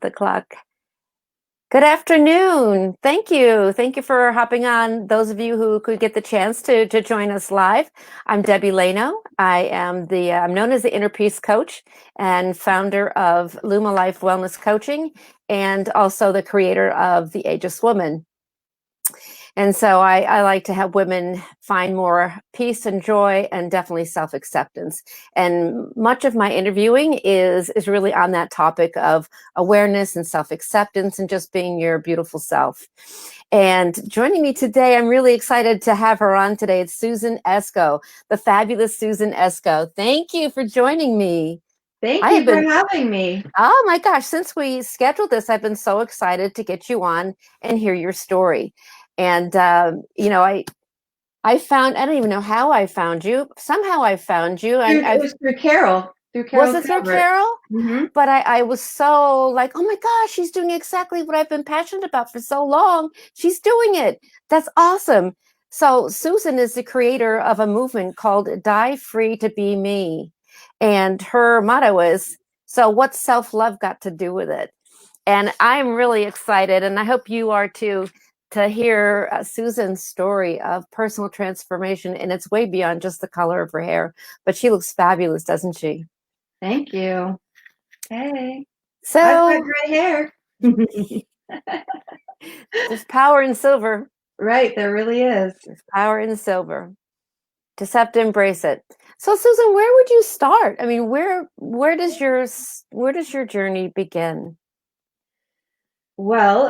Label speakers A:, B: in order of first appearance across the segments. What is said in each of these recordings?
A: the clock. Good afternoon. Thank you. Thank you for hopping on. Those of you who could get the chance to join us live. I'm Debbie Leno. I'm known as the Inner Peace Coach and founder of Luma Life Wellness Coaching, and also the creator of The Ageless Woman. And so I like to help women find more peace and joy and definitely self-acceptance. And much of my interviewing is really on that topic of awareness and self-acceptance and just being your beautiful self. And joining me today, I'm really excited to have her on today. It's Susan Esco, the fabulous Susan Esco. Thank you for joining me.
B: Thank you for having me.
A: Oh my gosh, since we scheduled this, I've been so excited to get you on and hear your story. And, I found, I don't even know how I found you. Somehow I found you. And
B: It was through Carol,
A: was it through
B: Calvert.
A: Carol?
B: Mm-hmm.
A: But I was so like, oh my gosh, she's doing exactly what I've been passionate about for so long. She's doing it. That's awesome. So Susan is the creator of a movement called Die Free to Be Me. And her motto is, so what's self-love got to do with it? And I'm really excited, and I hope you are too, to hear Susan's story of personal transformation. And it's way beyond just the color of her hair, but she looks fabulous, doesn't she?
B: Thank you. Hey, I've got
A: So
B: gray hair.
A: there's power in silver.
B: Right, there really is.
A: There's power in silver. Just have to embrace it. So Susan, where would you start? I mean, where does your journey begin?
B: Well,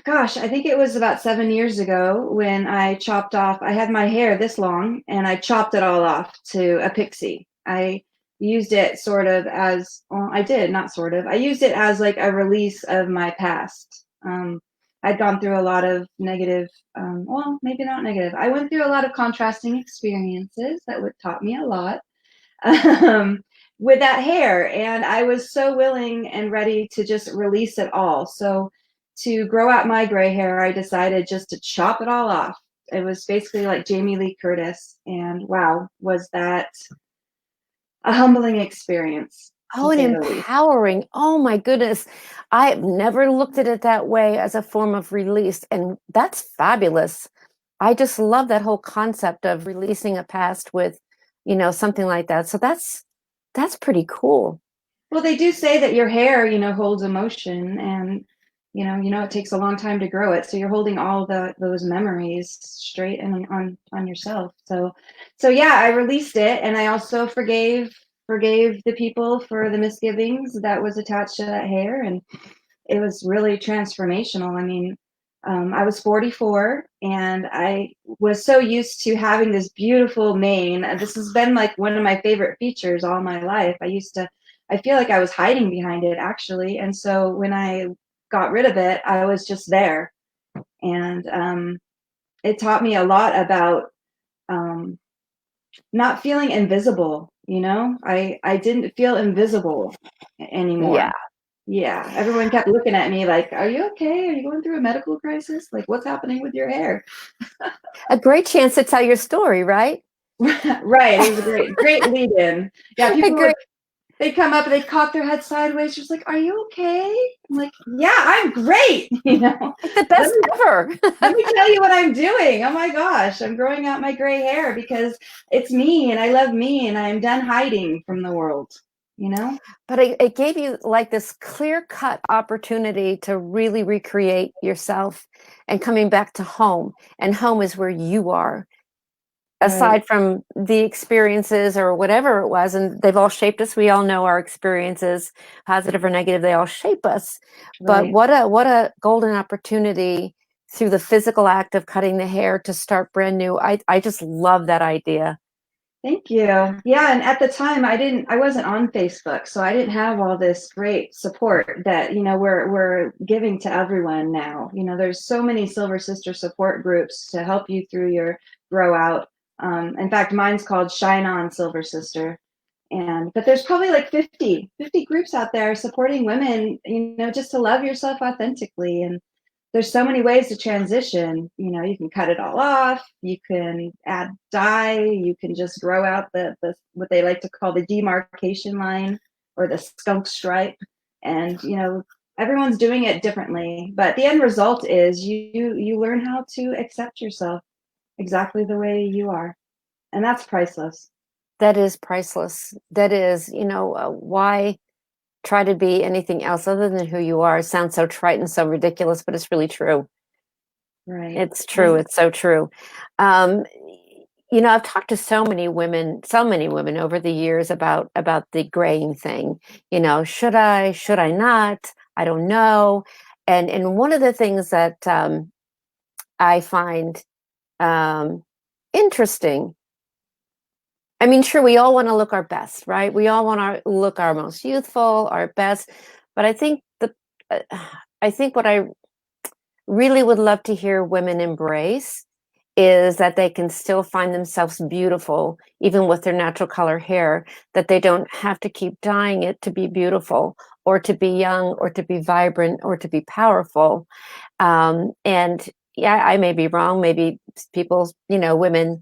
B: gosh, I think it was about 7 years ago when I had my hair this long and I chopped it all off to a pixie. I used it sort of as, well, I did, not sort of. I used it as like a release of my past. I'd gone through a lot of negative, well, maybe not negative. I went through a lot of contrasting experiences that would taught me a lot. um, with that hair. And I was so willing and ready to just release it all. So to grow out my gray hair, I decided just to chop it all off. It was basically like Jamie Lee Curtis. And wow, was that a humbling experience, to
A: Oh, and
B: say the least.
A: empowering. Oh my goodness. I've never looked at it that way as a form of release. And that's fabulous. I just love that whole concept of releasing a past with, something like that. So that's pretty cool.
B: Well, they do say that your hair, holds emotion and it takes a long time to grow it. So you're holding all those memories straight and on yourself. So yeah, I released it and I also forgave the people for the misgivings that was attached to that hair. And it was really transformational. I mean, I was 44 and I was so used to having this beautiful mane. This has been like one of my favorite features all my life. I feel like I was hiding behind it actually. And so when I got rid of it, I was just there. And it taught me a lot about not feeling invisible. I didn't feel invisible
A: Yeah.
B: anymore. Yeah, everyone kept looking at me like, "Are you okay? Are you going through a medical crisis? Like, what's happening with your hair?"
A: A great chance to tell your story, right?
B: Right, it was a great lead in. Yeah,
A: A
B: people would
A: great,
B: they'd come up and they'd cock their head sideways, just like, "Are you okay?" I'm like, "Yeah, I'm great."
A: like the
B: Let
A: best
B: me
A: ever.
B: let me tell you what I'm doing. Oh my gosh, I'm growing out my gray hair because it's me and I love me and I'm done hiding from the world, you know?
A: But it gave you like this clear-cut opportunity to really recreate yourself and coming back to home. And home is where you are,
B: Right,
A: aside from the experiences or whatever it was, and they've all shaped us. We all know our experiences, positive or negative, they all shape us. But
B: right.
A: what a golden opportunity through the physical act of cutting the hair to start brand new. I just love that idea.
B: Thank you. Yeah, and at the time I wasn't on Facebook, so I didn't have all this great support that, we're giving to everyone now. There's so many Silver Sister support groups to help you through your grow out. In fact, mine's called Shine On Silver Sister. But there's probably like 50 groups out there supporting women, just to love yourself authentically. And there's so many ways to transition. You can cut it all off, you can add dye, you can just grow out the what they like to call the demarcation line or the skunk stripe. And everyone's doing it differently, but the end result is you learn how to accept yourself exactly the way you are, and that's priceless.
A: That is priceless. That is, why try to be anything else other than who you are? It sounds so trite and so ridiculous, but it's really true.
B: Right.
A: It's true. It's so true. Um, I've talked to so many women over the years about the graying thing. Should I not? I don't know. And one of the things that I find um, interesting. I mean, sure, we all want to look our best, right? We all want to look our most youthful, our best. But uh, I think what I really would love to hear women embrace is that they can still find themselves beautiful, even with their natural color hair, that they don't have to keep dyeing it to be beautiful or to be young or to be vibrant or to be powerful. And yeah, I may be wrong. Maybe people, women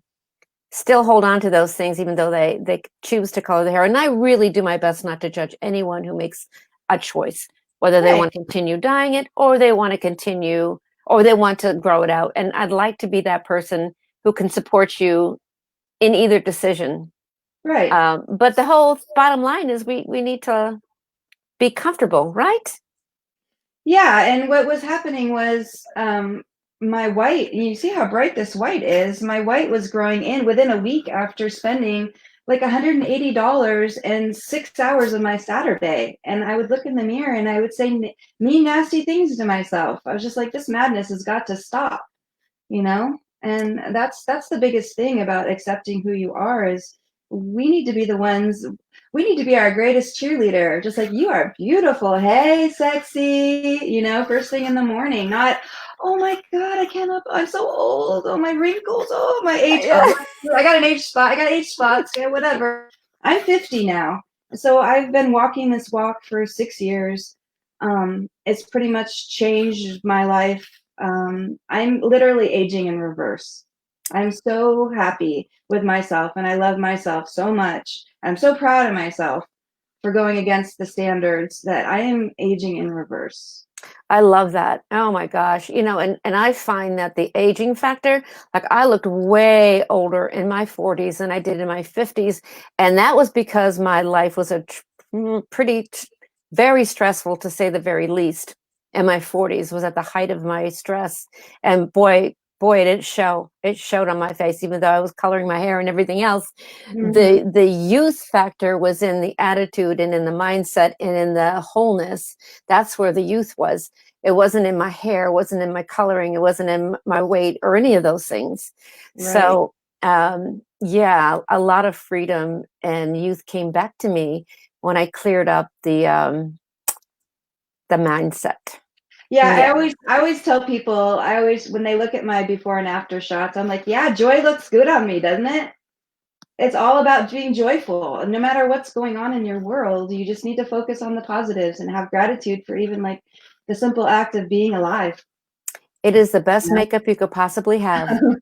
A: still hold on to those things even though they choose to color their hair. And I really do my best not to judge anyone who makes a choice, whether they
B: Right.
A: want to continue dyeing it or they want to continue or they want to grow it out. And I'd like to be that person who can support you in either decision.
B: Right.
A: But the whole bottom line is we need to be comfortable, right?
B: Yeah, and what was happening was, my white, you see how bright this white is. My white was growing in within a week after spending like $180 and 6 hours of my Saturday. And I would look in the mirror and I would say mean, nasty things to myself. I was just like, this madness has got to stop, you know? And that's the biggest thing about accepting who you are is we need to be the ones, we need to be our greatest cheerleader, just like you are beautiful, hey sexy, first thing in the morning, not oh my god, I cannot, I'm so old, oh my wrinkles, oh my age,
A: Yeah.
B: oh I got an age spot, I got age spots, yeah, whatever. I'm 50 now, so I've been walking this walk for 6 years. It's pretty much changed my life. I'm literally aging in reverse. I'm so happy with myself and I love myself so much. I'm so proud of myself for going against the standards that I am aging in reverse.
A: I love that. Oh my gosh. And I find that the aging factor, like I looked way older in my 40s than I did in my 50s. And that was because my life was very stressful to say the very least. And my 40s was at the height of my stress. And boy, it didn't show. It showed on my face, even though I was coloring my hair and everything else.
B: Hmm.
A: The youth factor was in the attitude and in the mindset and in the wholeness. That's where the youth was. It wasn't in my hair, it wasn't in my coloring, it wasn't in my weight or any of those things.
B: Right.
A: So, yeah, a lot of freedom and youth came back to me when I cleared up the mindset.
B: Yeah, I
A: Yeah,
B: always I always tell people, I always when they look at my before and after shots, I'm like, yeah, joy looks good on me, doesn't it? It's all about being joyful. No matter what's going on in your world, you just need to focus on the positives and have gratitude for even like the simple act of being alive.
A: it is the best
B: You
A: makeup you could possibly have.
B: know?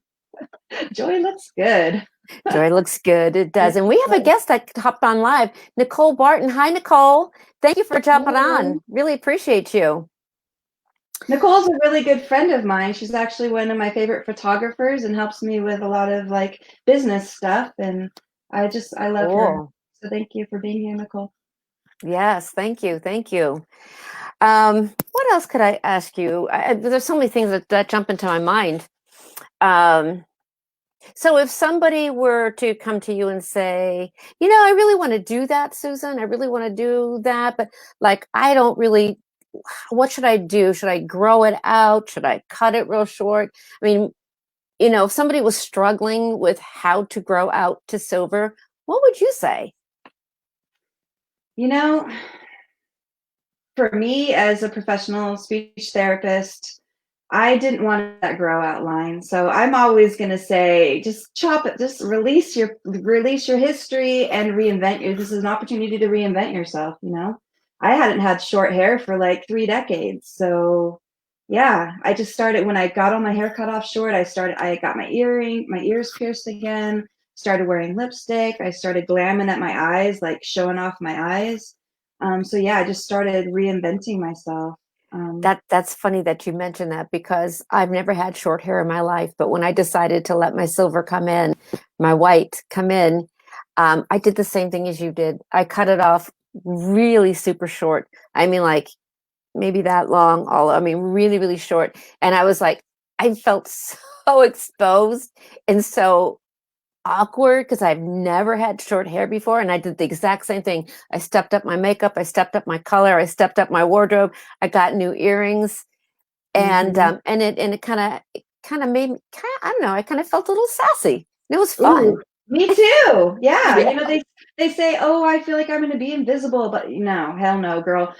B: Joy looks good.
A: Joy looks good. It does.
B: It
A: And we have a
B: does.
A: guest that hopped on live, Nicole Barton. Hi, Nicole. Thank you for jumping
B: Hello.
A: on. Really appreciate you.
B: Nicole's a really good friend of mine. She's actually one of my favorite photographers and helps me with a lot of like business stuff. And I love her.
A: Cool.
B: So thank you for being here, Nicole.
A: Yes, thank you. Thank you. What else could I ask you? There's so many things that jump into my mind. Um, so if somebody were to come to you and say, I really want to do that, Susan, I really want to do that, but like, I don't really, what should I do? Should I grow it out? Should I cut it real short? I mean, if somebody was struggling with how to grow out to silver, what would you say?
B: You know, for me as a professional speech therapist, I didn't want that grow out line. So I'm always going to say, just chop it, just release your history and reinvent you. This is an opportunity to reinvent yourself. I hadn't had short hair for like 3 decades. So yeah, I just started when I got all my hair cut off short. I got my ears pierced again, started wearing lipstick. I started glamming at my eyes, like showing off my eyes. So yeah, I just started reinventing myself.
A: That's funny that you mentioned that because I've never had short hair in my life, but when I decided to let my silver come in, my white come in, I did the same thing as you did. I cut it off really super short. I mean, like maybe that long, I mean, really, really short. And I was like, I felt so exposed and so awkward because I've never had short hair before. And I did the exact same thing. I stepped up my makeup, I stepped up my color, I stepped up my wardrobe, I got new earrings,
B: Mhm.
A: and it kind of made me I don't know, I kind of felt a little sassy. It was
B: Ooh,
A: fun.
B: me too. Yeah,
A: Yeah.
B: they say, "Oh, I feel like I'm gonna be invisible," but no, hell no, girl.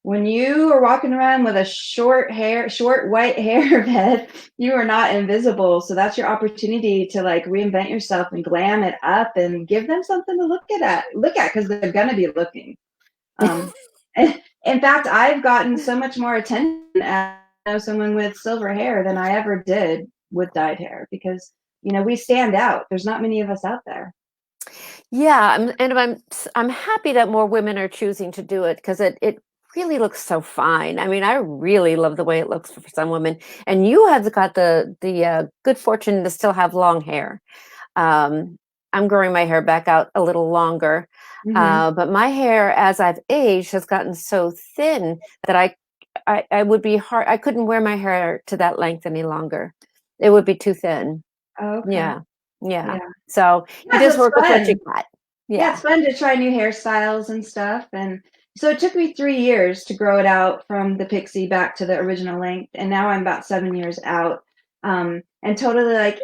B: When you are walking around with a short white hair head, you are not invisible. So that's your opportunity to like reinvent yourself and glam it up and give them something to look at because they're gonna be looking. Um, in fact, I've gotten so much more attention as someone with silver hair than I ever did with dyed hair because we stand out. There's not many of us out there.
A: Yeah, I'm happy that more women are choosing to do it because it really looks so fine. I mean, I really love the way it looks for some women. And you have got the good fortune to still have long hair. Um, I'm growing my hair back out a little longer,
B: Hmm.
A: but my hair, as I've aged, has gotten so thin that I would be hard. I couldn't wear my hair to that length any longer. It would be too thin.
B: Okay.
A: Yeah, yeah.
B: Yeah.
A: So you
B: Yeah. So
A: just
B: it's
A: work with what you
B: fun.
A: got.
B: Yeah,
A: Yeah.
B: it's fun to try new hairstyles and stuff. And so it took me 3 years to grow it out from the pixie back to the original length. And now I'm about 7 years out. And totally like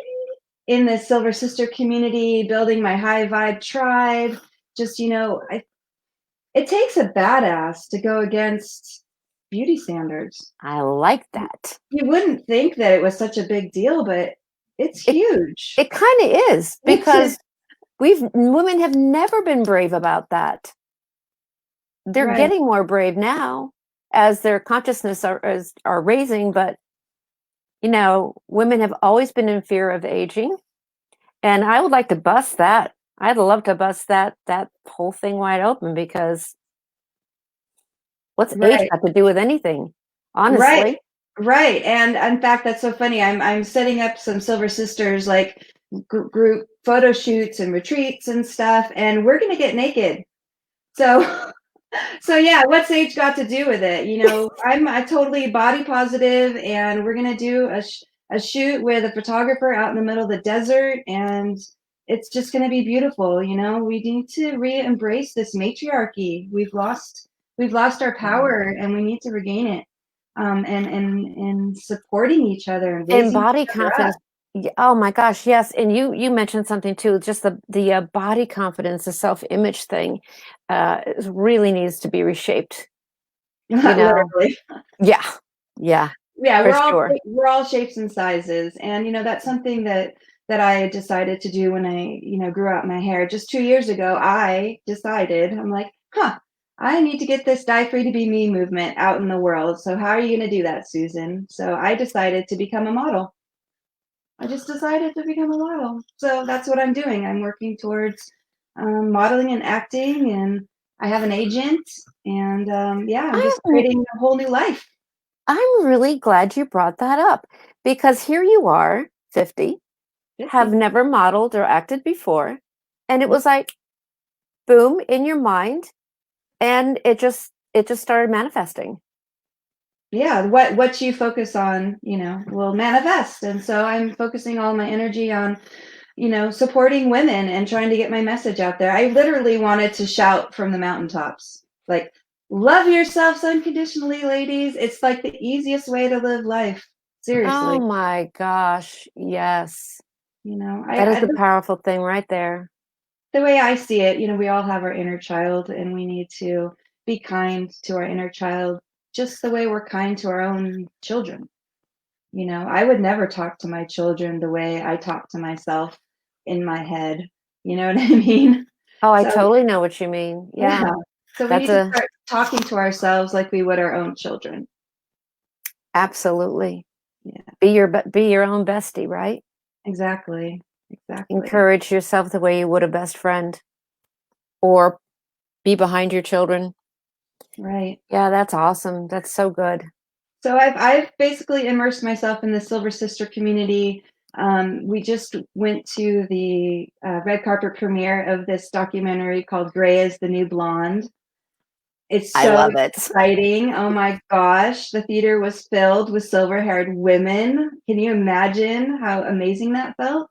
B: in the Silver Sister community, building my high vibe tribe. Just, it takes a badass to go against beauty standards.
A: I like that.
B: You wouldn't think that it was such a big deal, but it's
A: It
B: huge.
A: it kind of is
B: It's
A: because we've women have never been brave about that. They're
B: right,
A: getting more brave now as their consciousness are raising, but women have always been in fear of aging, and I would like to bust that. I'd love to bust that whole thing wide open because what's age
B: right.
A: got to do with anything?
B: Right,
A: Honestly.
B: right, and in fact, that's so funny. I'm setting up some Silver Sisters like group photo shoots and retreats and stuff, and we're gonna get naked. So, so yeah, what's age got to do with it? I'm totally body positive, and we're gonna do a shoot with a photographer out in the middle of the desert, and it's just gonna be beautiful. We need to re-embrace this matriarchy. We've lost our power, and we need to regain it. And supporting each other and
A: And
B: raising
A: body
B: each other up.
A: confidence. Oh my gosh, yes. And you mentioned something too. Just the body confidence, the self image thing, really needs to be reshaped. You know.
B: Literally.
A: Yeah, yeah,
B: Yeah,
A: for
B: we're all
A: sure.
B: we're all shapes and sizes, and that's something that I decided to do when I grew out my hair just 2 years ago. I decided, I'm like, I need to get this die free to be me movement out in the world. So how are you going to do that, Susan? So I decided to become a model. I just decided to become a model. So that's what I'm doing. I'm working towards modeling and acting, and I have an agent, and yeah, I'm just
A: I'm
B: creating a whole new life.
A: I'm really glad you brought that up because here you are, 50, have
B: 50.
A: never modeled or acted before, and it
B: Nope.
A: was like boom in your mind, and it just started manifesting.
B: Yeah, what you focus on, will manifest. And so I'm focusing all my energy on, supporting women and trying to get my message out there. I literally wanted to shout from the mountaintops, like, love yourselves unconditionally, ladies. It's like the easiest way to live life.
A: Oh
B: Seriously.
A: my gosh, yes. That is
B: I
A: the powerful thing right there.
B: the way I see it, we all have our inner child, and we need to be kind to our inner child just the way we're kind to our own children. I would never talk to my children the way I talk to myself in my head. You know what I mean?
A: Oh, I
B: So,
A: totally know what you mean.
B: yeah.
A: Yeah.
B: So we
A: That's
B: need to
A: a
B: start talking to ourselves like we would our own children.
A: absolutely.
B: Yeah,
A: Be your own bestie, right?
B: exactly. Exactly.
A: Encourage yourself the way you would a best friend or be behind your children.
B: Right.
A: Yeah, that's awesome. That's so good.
B: So I've basically immersed myself in the Silver Sister community. We just went to the red carpet premiere of this documentary called Gray is the New Blonde. It's
A: I
B: so
A: love it.
B: exciting. Oh my gosh. The theater was filled with silver haired women. Can you imagine how amazing that felt?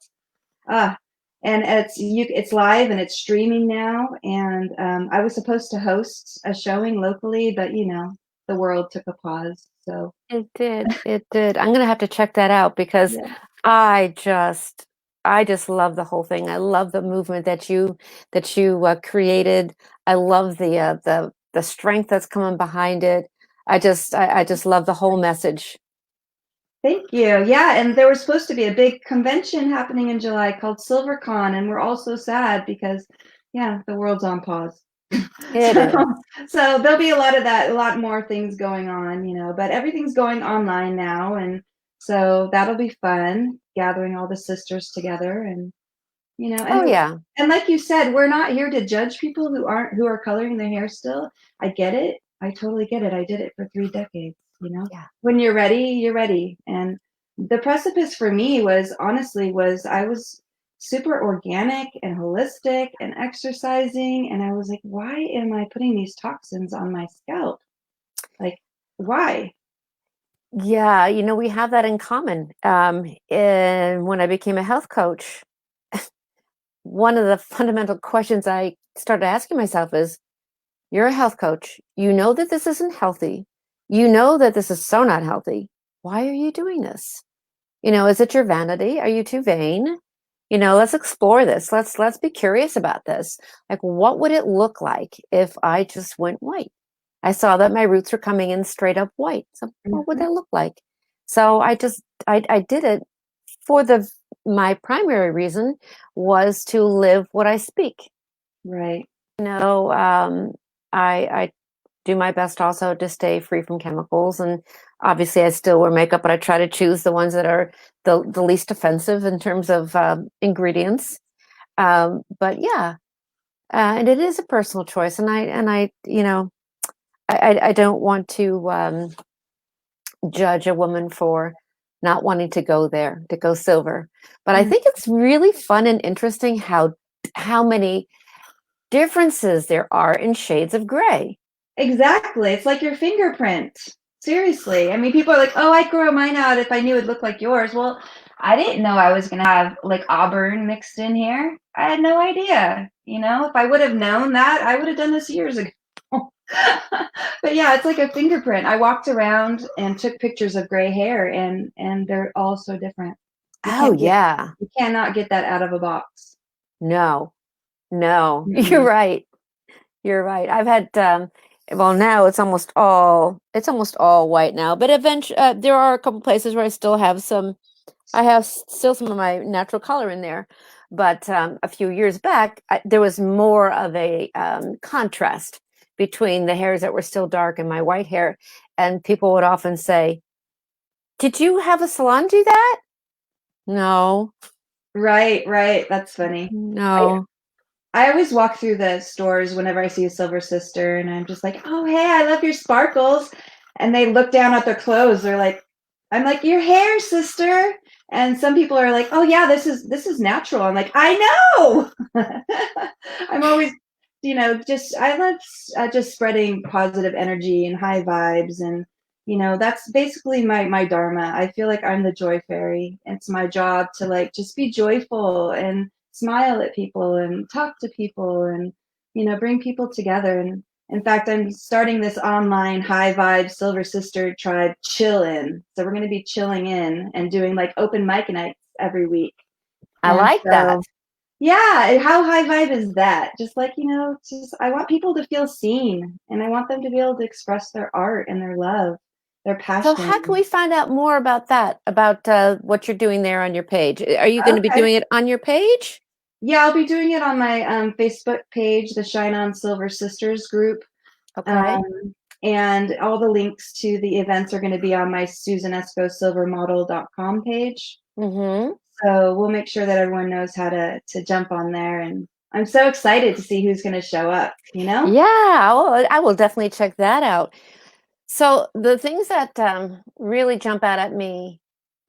B: Ah, and it's live and it's streaming now. And I was supposed to host a showing locally, but the world took a pause. So
A: It did. It did. I'm gonna have to check that out because
B: yeah.
A: I just I just love the whole thing. I love the movement that you created. I love the strength that's coming behind it. I just love the whole message.
B: Thank you. Yeah, and there was supposed to be a big convention happening in July called SilverCon, and we're all so sad because, yeah, the world's on pause.
A: It
B: So,
A: is.
B: so there'll be a lot of that, a lot more things going on, but everything's going online now, and so that'll be fun, gathering all the sisters together, and you know,
A: Oh
B: and
A: yeah.
B: and like you said, we're not here to judge people who are coloring their hair still. I get it. I totally get it. I did it for 3 decades.
A: Yeah.
B: When you're ready, you're ready. And the precipice for me was honestly was I was super organic and holistic and exercising, and I was like, why am I putting these toxins on my scalp? Like, why?
A: Yeah, we have that in common. And when I became a health coach, one of the fundamental questions I started asking myself is, you're a health coach. You know that this isn't healthy. You know that this is so not healthy. Why are you doing this? Is it your vanity? Are you too vain? Let's explore this. Let's be curious about this. Like, what would it look like if I just went white? I saw that my roots were coming in straight up white. So what would
B: Mhm.
A: that look like? So I did it for my primary reason was to live what I speak.
B: Right.
A: You know, um, I do my best also to stay free from chemicals, and obviously I still wear makeup, but I try to choose the ones that are the least offensive in terms of ingredients. But yeah, and it is a personal choice, and I I don't want to judge a woman for not wanting to go there, to go silver. But I
B: Mm.
A: think it's really fun and interesting how many differences there are in shades of gray.
B: Exactly. It's like your fingerprint. Seriously. I mean, people are like, oh, I'd grow mine out if I knew it'd look like yours. Well, I didn't know I was going to have like auburn mixed in here. I had no idea. If I would have known that, I would have done this years ago. But yeah, it's like a fingerprint. I walked around and took pictures of gray hair, and they're all so different. You
A: Oh
B: can't get
A: yeah.
B: you cannot get that out of a box.
A: No. No. You're
B: Mm-mm.
A: right. You're right. I've had well, now it's almost all white now, but eventually there are a couple places where I have still some of my natural color in there. But a few years back, there was more of a contrast between the hairs that were still dark and my white hair. And people would often say, "Did you have a salon do that?" No,
B: Right, right. That's funny.
A: no.
B: I always walk through the stores whenever I see a silver sister, and I'm just like, "Oh, hey, I love your sparkles." And they look down at their clothes. They're like, I'm like, "Your hair, sister." And some people are like, "Oh yeah, this is natural." I'm like, "I know." I'm always, just I love just spreading positive energy and high vibes, and that's basically my dharma. I feel like I'm the joy fairy. It's my job to like just be joyful and smile at people and talk to people and bring people together. And in fact, I'm starting this online high vibe silver sister tribe chill in. So we're going to be chilling in and doing like open mic nights every week.
A: I
B: And
A: like that.
B: so yeah, and how high vibe is that? Just like, just I want people to feel seen, and I want them to be able to express their art and their love, their
A: So
B: passion.
A: how can we find out more about that, about what you're doing there on your page? Are you going to be
B: Okay.
A: doing it on your page?
B: Yeah, I'll be doing it on my Facebook page, the Shine On Silver Sisters group.
A: Okay.
B: Um, and all the links to the events are going to be on my susanescosilvermodel.com page.
A: Mm-hmm.
B: So we'll make sure that everyone knows how to jump on there. And I'm so excited to see who's going to show up.
A: Yeah, I will definitely check that out. So the things that really jump out at me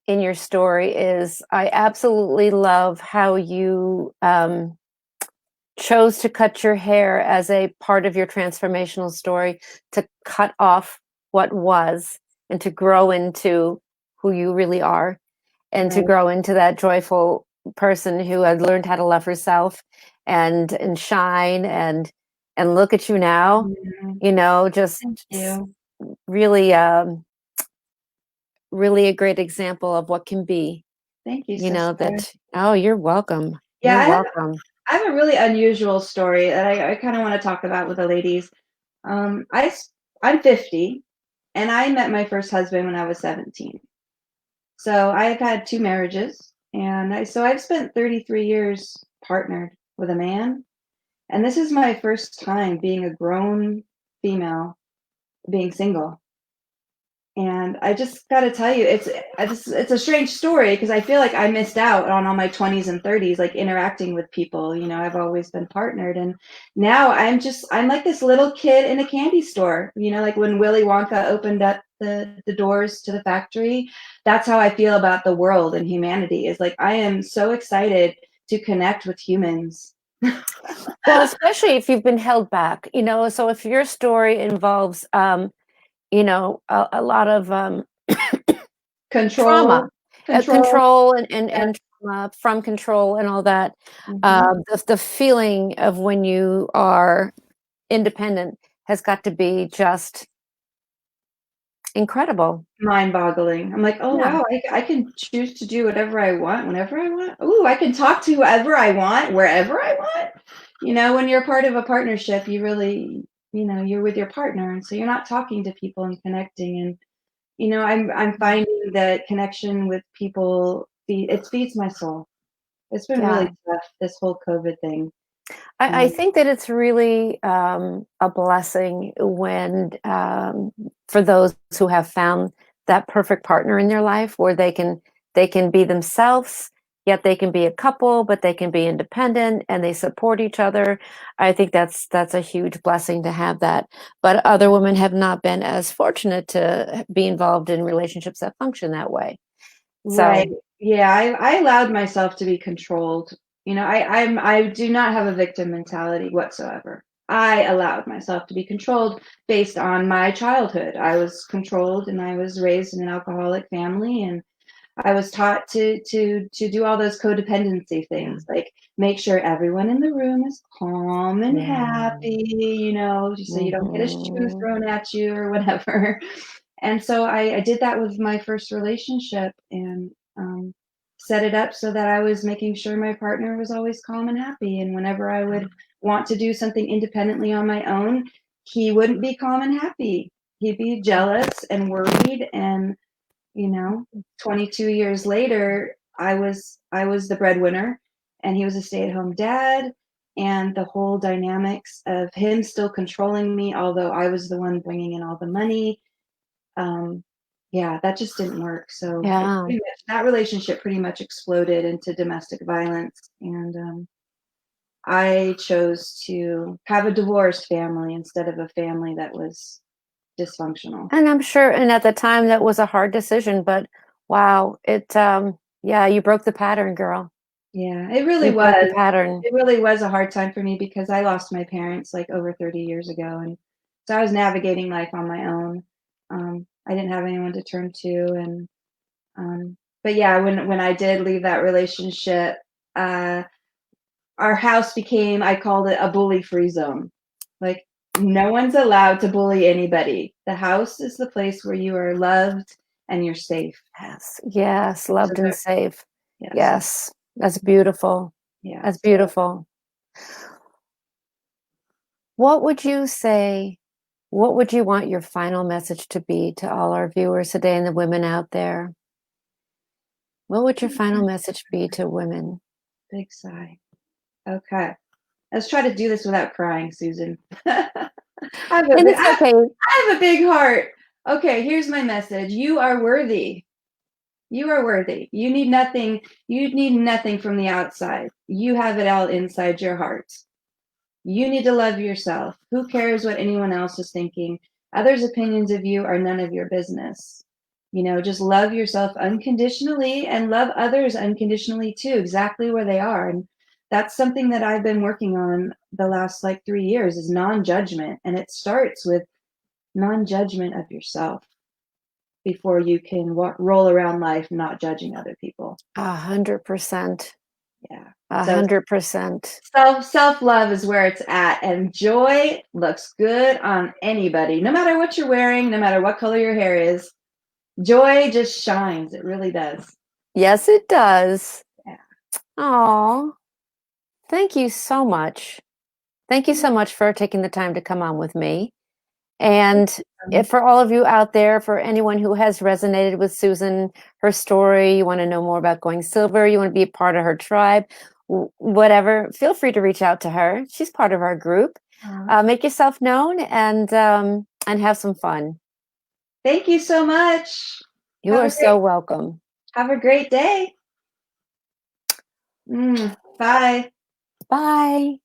A: in your story is I absolutely love how you chose to cut your hair as a part of your transformational story, to cut off what was and to grow into who you really are, and to
B: Right.
A: grow into that joyful person who had learned how to love herself and shine and look at you now,
B: Mhm.
A: just
B: Thank you.
A: really really a great example of what can be,
B: Thank you, sister.
A: that. Oh, you're welcome.
B: Yeah,
A: You're welcome.
B: I have a really unusual story that I kind of want to talk about with the ladies. Um, I s- I'm 50, and I met my first husband when I was 17. So I've had two marriages, and I've spent 33 years partnered with a man, and this is my first time being a grown female being single. And I just got to tell you, it's a strange story because I feel like I missed out on all my 20s and 30s, like interacting with people. I've always been partnered, and now I'm like this little kid in a candy store. Like when Willy Wonka opened up the doors to the factory. That's how I feel about the world and humanity. Is like I am so excited to connect with humans.
A: Well, especially if you've been held back, so if your story involves a lot of trauma,
B: Control, control.
A: control and
B: Yeah.
A: and trauma from control and all that,
B: Hmm.
A: the feeling of when you are independent has got to be just incredible.
B: Mind-boggling. I'm like, "Oh,
A: Yeah,
B: wow, I can choose to do whatever I want, whenever I want. Ooh, I can talk to whoever I want, wherever I want." When you're part of a partnership, you really, you're with your partner, and so you're not talking to people and connecting, and, I'm finding that connection with people, it feeds my soul. It's been
A: yeah.
B: really tough, this whole COVID thing.
A: I
B: Um,
A: think that it's really a blessing when, for those who have found that perfect partner in their life, where they can be themselves, yet they can be a couple, but they can be independent and they support each other. I think that's a huge blessing to have that. But other women have not been as fortunate to be involved in relationships that function that way.
B: Right.
A: So
B: Yeah, I allowed myself to be controlled. I do not have a victim mentality whatsoever. I allowed myself to be controlled based on my childhood. I was controlled and I was raised in an alcoholic family, and I was taught to do all those codependency
A: yeah,
B: things, like make sure everyone in the room is calm and
A: yeah.
B: happy, just so you don't get a shoe
A: Hmm.
B: thrown at you or whatever. And so I did that with my first relationship, and set it up so that I was making sure my partner was always calm and happy. And whenever I would want to do something independently on my own, he wouldn't be calm and happy. He'd be jealous and worried. And you know 22 years later, I was the breadwinner, and he was a stay-at-home dad, and the whole dynamics of him still controlling me, although I was the one bringing in all the money. um yeah, that just didn't work. So
A: Yeah.
B: that relationship pretty much exploded into domestic violence, and I chose to have a divorced family instead of a family that was dysfunctional.
A: And I'm sure, and at the time that was a hard decision, but wow, yeah, you broke the pattern, girl.
B: Yeah, it really
A: You broke the
B: was.
A: pattern.
B: It really was a hard time for me because I lost my parents, like, over 30 years ago, and so I was navigating life on my own. I didn't have anyone to turn to, and, but yeah, when I did leave that relationship, uh, our house became, I called it a bully-free zone. Like, no one's allowed to bully anybody. The house is the place where you are loved and you're safe.
A: Yes, yes,
B: So
A: loved and
B: there,
A: safe.
B: yeah, so
A: Yes, that's beautiful.
B: yeah,
A: That's
B: so
A: beautiful. What would you say? What would you want your final message to be to all our viewers today and the women out there? What would your final message be to women?
B: big sigh. Okay. Let's try to do this without crying, Susan. I have a
A: And
B: big,
A: it's okay.
B: I have a big heart. Okay, here's my message. You are worthy. You are worthy. You need nothing. You need nothing from the outside. You have it all inside your heart. You need to love yourself. Who cares what anyone else is thinking? Others' opinions of you are none of your business. Just love yourself unconditionally and love others unconditionally too, exactly where they are. And that's something that I've been working on the last like 3 years is non-judgment. And it starts with non-judgment of yourself before you can roll around life not judging other people.
A: 100%.
B: Yeah.
A: A
B: So
A: 100%.
B: self-love is where it's at, and joy looks good on anybody, no matter what you're wearing, no matter what color your hair is. Joy just shines. It really does.
A: Yes, it does.
B: Yeah.
A: Oh, thank you so much. Thank you so much for taking the time to come on with me. And if for all of you out there, for anyone who has resonated with Susan, her story, you want to know more about going silver, you want to be a part of her tribe, whatever, feel free to reach out to her. She's part of our group. Make yourself known and have some fun.
B: Thank you so much.
A: You are so welcome.
B: Have a great day. Bye.
A: Bye.